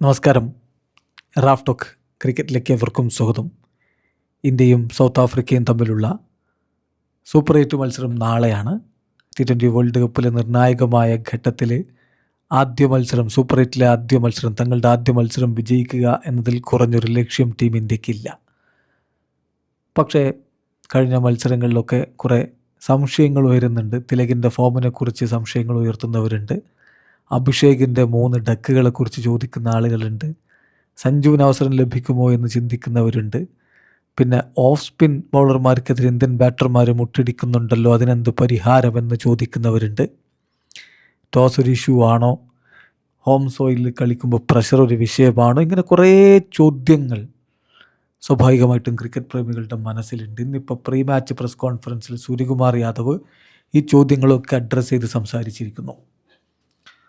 നമസ്കാരം. Raf talk ക്രിക്കറ്റിലേക്ക് എവർക്കും സ്വാഗതം. ഇന്ത്യയും സൗത്ത് ആഫ്രിക്കയും തമ്മിലുള്ള സൂപ്പർ 8 മത്സരം നാളെയാണ്. T20 വേൾഡ് കപ്പിലെ നിർണായകമായ ഘട്ടത്തിൽ ആദ്യ മത്സരം, സൂപ്പർ 8ലെ ആദ്യ മത്സരം, തങ്ങളുടെ ആദ്യ മത്സരം വിജയിക്കുക എന്നതിൽ കുറഞ്ഞൊരു ലക്ഷ്യം ടീം ഇന്ത്യക്കില്ല. പക്ഷേ കഴിഞ്ഞ മത്സരങ്ങളിലൊക്കെ കുറേ സംശയങ്ങൾ ഉയരുന്നുണ്ട്. തിലകിൻ്റെ ഫോമിനെക്കുറിച്ച് സംശയങ്ങൾ ഉയർത്തുന്നവരുണ്ട്. അഭിഷേകിൻ്റെ 3 ഡക്കുകളെക്കുറിച്ച് ചോദിക്കുന്ന ആളുകളുണ്ട്. സഞ്ജുവിന് അവസരം ലഭിക്കുമോ എന്ന് ചിന്തിക്കുന്നവരുണ്ട്. പിന്നെ ഓഫ് സ്പിൻ ബൗളർമാർക്കെതിരെ ഇന്ത്യൻ ബാറ്റർമാർ മുട്ടിടിക്കുന്നുണ്ടല്ലോ, അതിനെന്ത് പരിഹാരമെന്ന് ചോദിക്കുന്നവരുണ്ട്. ടോസ് ഒരു ഇഷ്യൂ ആണോ? ഹോം സോയിലിൽ കളിക്കുമ്പോൾ പ്രഷർ ഒരു വിഷയമാണോ? ഇങ്ങനെ കുറേ ചോദ്യങ്ങൾ സ്വാഭാവികമായിട്ടും ക്രിക്കറ്റ് പ്രേമികളുടെ മനസ്സിലുണ്ട്. ഇന്നിപ്പോൾ പ്രീ മാച്ച് പ്രസ് കോൺഫറൻസിൽ സൂര്യകുമാർ യാദവ് ഈ ചോദ്യങ്ങളൊക്കെ അഡ്രസ്സ് ചെയ്ത് സംസാരിച്ചിരിക്കുന്നു.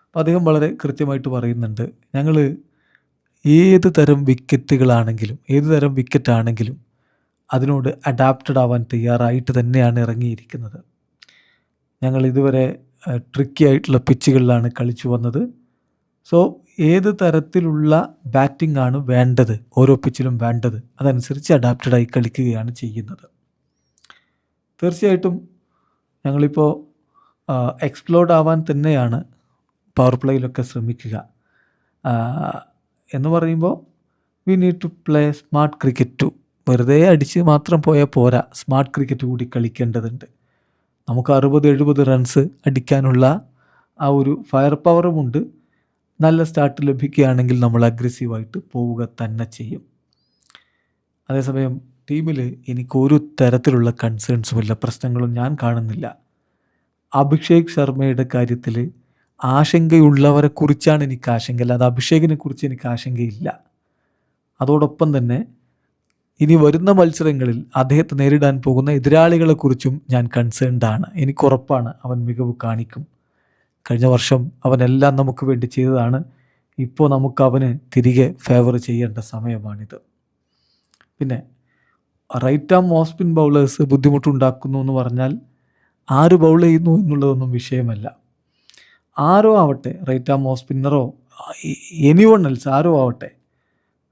അപ്പോൾ അദ്ദേഹം വളരെ കൃത്യമായിട്ട് പറയുന്നുണ്ട്, ഞങ്ങൾ ഏത് തരം വിക്കറ്റാണെങ്കിലും അതിനോട് അഡാപ്റ്റഡ് ആവാൻ തയ്യാറായിട്ട് തന്നെയാണ് ഇറങ്ങിയിരിക്കുന്നത്. ഞങ്ങൾ ഇതുവരെ ട്രിക്കി ആയിട്ടുള്ള പിച്ചുകളിലാണ് കളിച്ചു വന്നത്. സോ ഏത് തരത്തിലുള്ള ബാറ്റിംഗ് ആണ് വേണ്ടത്, ഓരോ പിച്ചിലും വേണ്ടത്, അതനുസരിച്ച് അഡാപ്റ്റഡായി കളിക്കുകയാണ് ചെയ്യുന്നത്. തീർച്ചയായിട്ടും ഞങ്ങളിപ്പോൾ എക്സ്പ്ലോർഡ് ആവാൻ തന്നെയാണ് പവർ പ്ലേയിലൊക്കെ ശ്രമിക്കുക. എന്ന് പറയുമ്പോൾ we need to play smart cricket too. വെറുതെ അടിച്ച് മാത്രം പോയാൽ പോരാ, സ്മാർട്ട് ക്രിക്കറ്റ് കൂടി കളിക്കേണ്ടതുണ്ട്. നമുക്ക് 60-70 റൺസ് അടിക്കാനുള്ള ആ ഒരു ഫയർ പവറുമുണ്ട്. നല്ല സ്റ്റാർട്ട് ലഭിക്കുകയാണെങ്കിൽ നമ്മൾ അഗ്രസീവായിട്ട് പോവുക തന്നെ ചെയ്യും. അതേസമയം ടീമിൽ എനിക്കൊരു തരത്തിലുള്ള കൺസേൺസുമില്ല, പ്രശ്നങ്ങളും ഞാൻ കാണുന്നില്ല. അഭിഷേക് ശർമ്മയുടെ കാര്യത്തിൽ ആശങ്കയുള്ളവരെ കുറിച്ചാണ് എനിക്ക് ആശങ്ക, അല്ലാതെ അഭിഷേകിനെ കുറിച്ച് എനിക്ക് ആശങ്കയില്ല. അതോടൊപ്പം തന്നെ ഇനി വരുന്ന മത്സരങ്ങളിൽ അദ്ദേഹത്തെ നേരിടാൻ പോകുന്ന എതിരാളികളെക്കുറിച്ചും ഞാൻ കൺസേൺഡ് ആണ്. എനിക്കുറപ്പാണ് അവൻ മികവ് കാണിക്കും. കഴിഞ്ഞ വർഷം അവനെല്ലാം നമുക്ക് വേണ്ടി ചെയ്തതാണ്. ഇപ്പോൾ നമുക്ക് അവന് തിരികെ ഫേവർ ചെയ്യേണ്ട സമയമാണിത്. പിന്നെ right arm off spin bowlers ബുദ്ധിമുട്ടുണ്ടാക്കുന്നു എന്ന് പറഞ്ഞാൽ ആര് ബൗൾ ചെയ്യുന്നു എന്നുള്ളതൊന്നും വിഷയമല്ല. ആരോ ആവട്ടെ, റൈറ്റ് ആം ഓഫ് സ്പിന്നറോ എനിവൺ എൽസ് ആരോ ആവട്ടെ,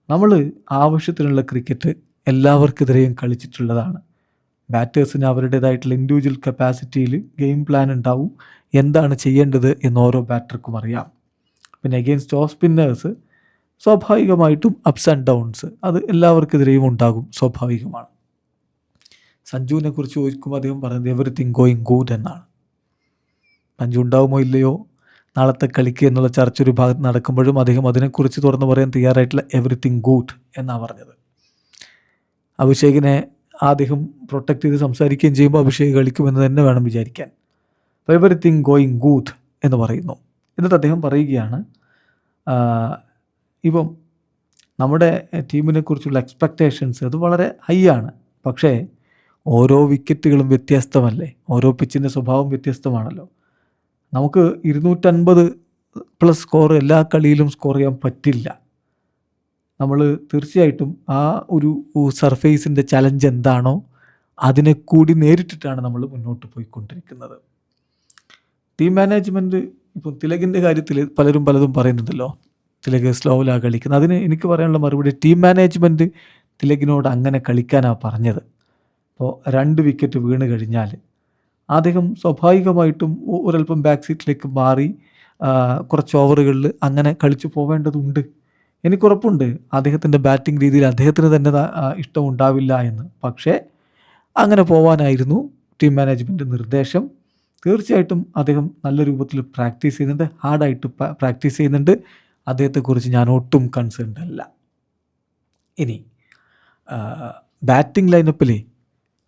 നമ്മൾ ആവശ്യത്തിനുള്ള ക്രിക്കറ്റ് എല്ലാവർക്കെതിരെയും കളിച്ചിട്ടുള്ളതാണ്. ബാറ്റേഴ്സിന് അവരുടേതായിട്ടുള്ള ഇൻഡിവിജ്വൽ കപ്പാസിറ്റിയിൽ ഗെയിം പ്ലാൻ ഉണ്ടാവും, എന്താണ് ചെയ്യേണ്ടത് എന്ന് ഓരോ ബാറ്റർക്കും അറിയാം. പിന്നെ അഗെയിൻസ്റ്റ് ഓഫ് സ്പിന്നേഴ്സ് സ്വാഭാവികമായിട്ടും അപ്സ് ആൻഡ് ഡൗൺസ് അത് എല്ലാവർക്കെതിരെയും ഉണ്ടാകും, സ്വാഭാവികമാണ്. സഞ്ജുവിനെ കുറിച്ച് ചോദിക്കുമ്പോൾ അദ്ദേഹം പറയുന്നത് എവറിത്തിങ് ഗോയിങ് ഗുഡ് എന്നാണ്. സഞ്ജു ഉണ്ടാവുമോ ഇല്ലയോ നാളത്തെ കളിക്ക് എന്നുള്ള ചർച്ച ഒരു ഭാഗത്ത് നടക്കുമ്പോഴും അദ്ദേഹം അതിനെക്കുറിച്ച് തുറന്നു പറയാൻ തയ്യാറായിട്ടില്ല. എവറിത്തിങ് ഗുഡ് എന്നാണ് പറഞ്ഞത്. അഭിഷേകിനെ അദ്ദേഹം പ്രൊട്ടക്റ്റ് ചെയ്ത് സംസാരിക്കുകയും ചെയ്യുമ്പോൾ അഭിഷേക് കളിക്കുമെന്ന് തന്നെ വേണം വിചാരിക്കാൻ. അപ്പോൾ എവറിത്തിങ് ഗോയിങ് ഗുഡ് എന്ന് പറയുന്നു. എന്നിട്ട് അദ്ദേഹം പറയുകയാണ്, ഇപ്പം നമ്മുടെ ടീമിനെ കുറിച്ചുള്ള എക്സ്പെക്റ്റേഷൻസ് അത് വളരെ ഹൈ ആണ്. പക്ഷേ ഓരോ വിക്കറ്റുകളും വ്യത്യസ്തമല്ലേ, ഓരോ പിച്ചിൻ്റെ സ്വഭാവം വ്യത്യസ്തമാണല്ലോ. നമുക്ക് 250+ സ്കോർ എല്ലാ കളിയിലും സ്കോർ ചെയ്യാൻ പറ്റില്ല. നമ്മൾ തീർച്ചയായിട്ടും ആ ഒരു സർഫേസിൻ്റെ ചലഞ്ച് എന്താണോ അതിനെ കൂടി നേരിട്ടിട്ടാണ് നമ്മൾ മുന്നോട്ട് പോയിക്കൊണ്ടിരിക്കുന്നത്. ടീം മാനേജ്മെൻറ്റ് ഇപ്പം തിലകിൻ്റെ കാര്യത്തിൽ പലതും പറയുന്നുണ്ടല്ലോ, തിലക് സ്ലോവിലാണ് കളിക്കുന്നത്. അതിന് എനിക്ക് പറയാനുള്ള മറുപടി, ടീം മാനേജ്മെൻറ്റ് തിലകിനോട് അങ്ങനെ കളിക്കാനാണ് പറഞ്ഞത്. അപ്പോൾ 2 വിക്കറ്റ് വീണ് കഴിഞ്ഞാൽ അദ്ദേഹം സ്വാഭാവികമായിട്ടും ഒരല്പം ബാക്ക് സീറ്റിലേക്ക് മാറി കുറച്ച് ഓവറുകളിൽ അങ്ങനെ കളിച്ചു പോവേണ്ടതുണ്ട്. എനിക്കുറപ്പുണ്ട് അദ്ദേഹത്തിൻ്റെ ബാറ്റിംഗ് രീതിയിൽ അദ്ദേഹത്തിന് തന്നെ ഇഷ്ടമുണ്ടാവില്ല എന്ന്. പക്ഷേ അങ്ങനെ പോവാനായിരുന്നു ടീം മാനേജ്മെൻറ്റ് നിർദ്ദേശം. തീർച്ചയായിട്ടും അദ്ദേഹം നല്ല രൂപത്തിൽ പ്രാക്ടീസ് ചെയ്യുന്നുണ്ട്, ഹാർഡായിട്ട് പ്രാക്ടീസ് ചെയ്യുന്നുണ്ട്. അദ്ദേഹത്തെക്കുറിച്ച് ഞാൻ ഒട്ടും കൺസേൺഡ് അല്ല. ഇനി ബാറ്റിംഗ് ലൈനപ്പിൽ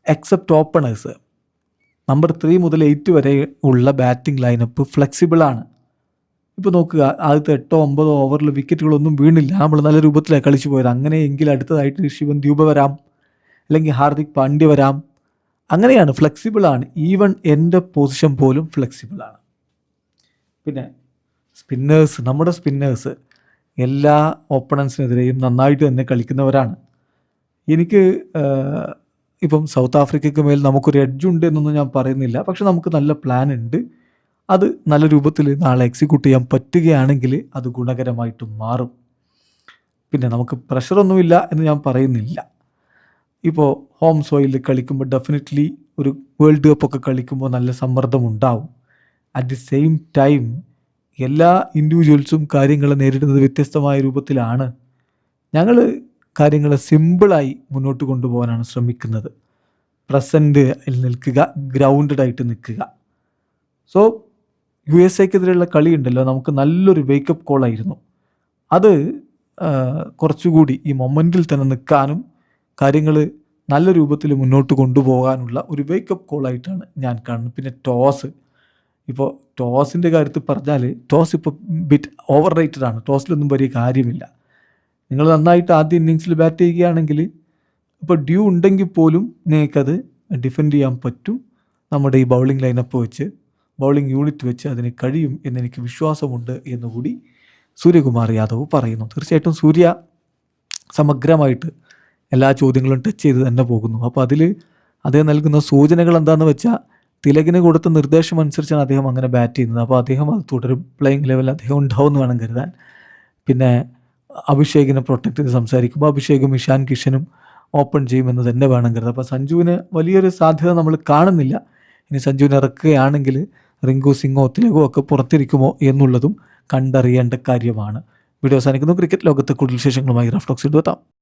എക്സെപ്റ്റ് ഓപ്പണേഴ്സ് നമ്പർ 3 മുതൽ 8 വരെ ഉള്ള ബാറ്റിംഗ് ലൈനപ്പ് ഫ്ലെക്സിബിളാണ്. ഇപ്പോൾ നോക്കുക, ആദ്യത്തെ 8-9 ഓവറിൽ വിക്കറ്റുകളൊന്നും വീണില്ല, നമ്മൾ നല്ല രൂപത്തിലാണ് കളിച്ചു പോയത്. അങ്ങനെയെങ്കിൽ അടുത്തതായിട്ട് ശിവൻ ദ്യൂബ വരാം, അല്ലെങ്കിൽ ഹാർദിക് പാണ്ഡ്യ വരാം. അങ്ങനെയാണ്, ഫ്ലെക്സിബിളാണ്. ഈവൻ എൻ്റെ പൊസിഷൻ പോലും ഫ്ലെക്സിബിളാണ്. പിന്നെ നമ്മുടെ സ്പിന്നേഴ്സ് എല്ലാ ഓപ്പണൻസിനെതിരെയും നന്നായിട്ട് തന്നെ കളിക്കുന്നവരാണ്. എനിക്ക് ഇപ്പം സൗത്ത് ആഫ്രിക്കയ്ക്ക് മേൽ നമുക്കൊരു എഡ്ജുണ്ട് എന്നൊന്നും ഞാൻ പറയുന്നില്ല. പക്ഷെ നമുക്ക് നല്ല പ്ലാൻ ഉണ്ട്. അത് നല്ല രൂപത്തിൽ നാളെ എക്സിക്യൂട്ട് ചെയ്യാൻ പറ്റുകയാണെങ്കിൽ അത് ഗുണകരമായിട്ട് മാറും. പിന്നെ നമുക്ക് പ്രഷറൊന്നുമില്ല എന്ന് ഞാൻ പറയുന്നില്ല. ഇപ്പോൾ ഹോം സോയിലിൽ കളിക്കുമ്പോൾ ഡെഫിനറ്റ്ലി ഒരു വേൾഡ് കപ്പൊക്കെ കളിക്കുമ്പോൾ നല്ല സമ്മർദ്ദമുണ്ടാവും. അറ്റ് ദി സെയിം ടൈം എല്ലാ ഇൻഡിവിജ്വൽസും കാര്യങ്ങളെ നേരിടുന്നത് വ്യത്യസ്തമായ രൂപത്തിലാണ്. ഞങ്ങൾ കാര്യങ്ങളെ സിമ്പിളായി മുന്നോട്ട് കൊണ്ടുപോകാനാണ് ശ്രമിക്കുന്നത്. പ്രസൻറ്റിൽ നിൽക്കുക, ഗ്രൗണ്ടഡ് ആയിട്ട് നിൽക്കുക. സോ USA-ക്കെതിരെയുള്ള കളി ഉണ്ടല്ലോ, നമുക്ക് നല്ലൊരു വേക്കപ്പ് കോളായിരുന്നു. അത് കുറച്ചുകൂടി ഈ മൊമെൻറ്റിൽ തന്നെ നിൽക്കാനും കാര്യങ്ങൾ നല്ല രൂപത്തിൽ മുന്നോട്ട് കൊണ്ടുപോകാനുള്ള ഒരു വേക്കപ്പ് കോളായിട്ടാണ് ഞാൻ കാണുന്നത്. പിന്നെ ഇപ്പോൾ ടോസിൻ്റെ കാര്യത്തിൽ പറഞ്ഞാൽ ടോസ് ഇപ്പോൾ ബിറ്റ് ഓവർ റേറ്റഡ് ആണ്. ടോസിലൊന്നും വലിയ കാര്യമില്ല. നിങ്ങൾ നന്നായിട്ട് ആദ്യ ഇന്നിങ്സിൽ ബാറ്റ് ചെയ്യുകയാണെങ്കിൽ ഇപ്പോൾ ഡ്യൂ ഉണ്ടെങ്കിൽ പോലും നിങ്ങൾക്കത് ഡിഫെൻഡ് ചെയ്യാൻ പറ്റും. നമ്മുടെ ഈ ബൗളിംഗ് ലൈനപ്പ് വെച്ച്, ബൗളിംഗ് യൂണിറ്റ് വെച്ച് അതിന് കഴിയും എന്നെനിക്ക് വിശ്വാസമുണ്ട് എന്നുകൂടി സൂര്യകുമാർ യാദവ് പറയുന്നു. തീർച്ചയായിട്ടും സൂര്യ സമഗ്രമായിട്ട് എല്ലാ ചോദ്യങ്ങളും ടച്ച് ചെയ്ത് തന്നെ പോകുന്നു. അപ്പോൾ അതിൽ അദ്ദേഹം നൽകുന്ന സൂചനകൾ എന്താണെന്ന് വെച്ചാൽ, തിലകിന് കൊടുത്ത നിർദ്ദേശം അനുസരിച്ചാണ് അദ്ദേഹം അങ്ങനെ ബാറ്റ് ചെയ്യുന്നത്. അപ്പോൾ അദ്ദേഹം അത് തുടരും. പ്ലേയിങ് ലെവലിൽ അദ്ദേഹം ഉണ്ടാവുമെന്ന് വേണം കരുതാൻ. പിന്നെ അഭിഷേകിനെ പ്രൊട്ടക്ട് ചെയ്ത് സംസാരിക്കുമ്പോൾ അഭിഷേകും ഇഷാൻ കിഷനും ഓപ്പൺ ചെയ്യുമെന്ന് തന്നെ വേണം കരുതാൻ. അപ്പോൾ സഞ്ജുവിന് വലിയൊരു സാധ്യത നമ്മൾ കാണുന്നില്ല. ഇനി സഞ്ജുവിനെ ഇറക്കുകയാണെങ്കിൽ റിങ്കു സിംഗോ തിലകോ ഒക്കെ പുറത്തിരിക്കുമോ എന്നുള്ളതും കണ്ടറിയേണ്ട കാര്യമാണ്. വീഡിയോ അവസാനിക്കുന്നു. ക്രിക്കറ്റ് ലോകത്ത് കൂടുതൽ വിശേഷങ്ങളുമായി റഫ് ടോക്സ് എത്താം.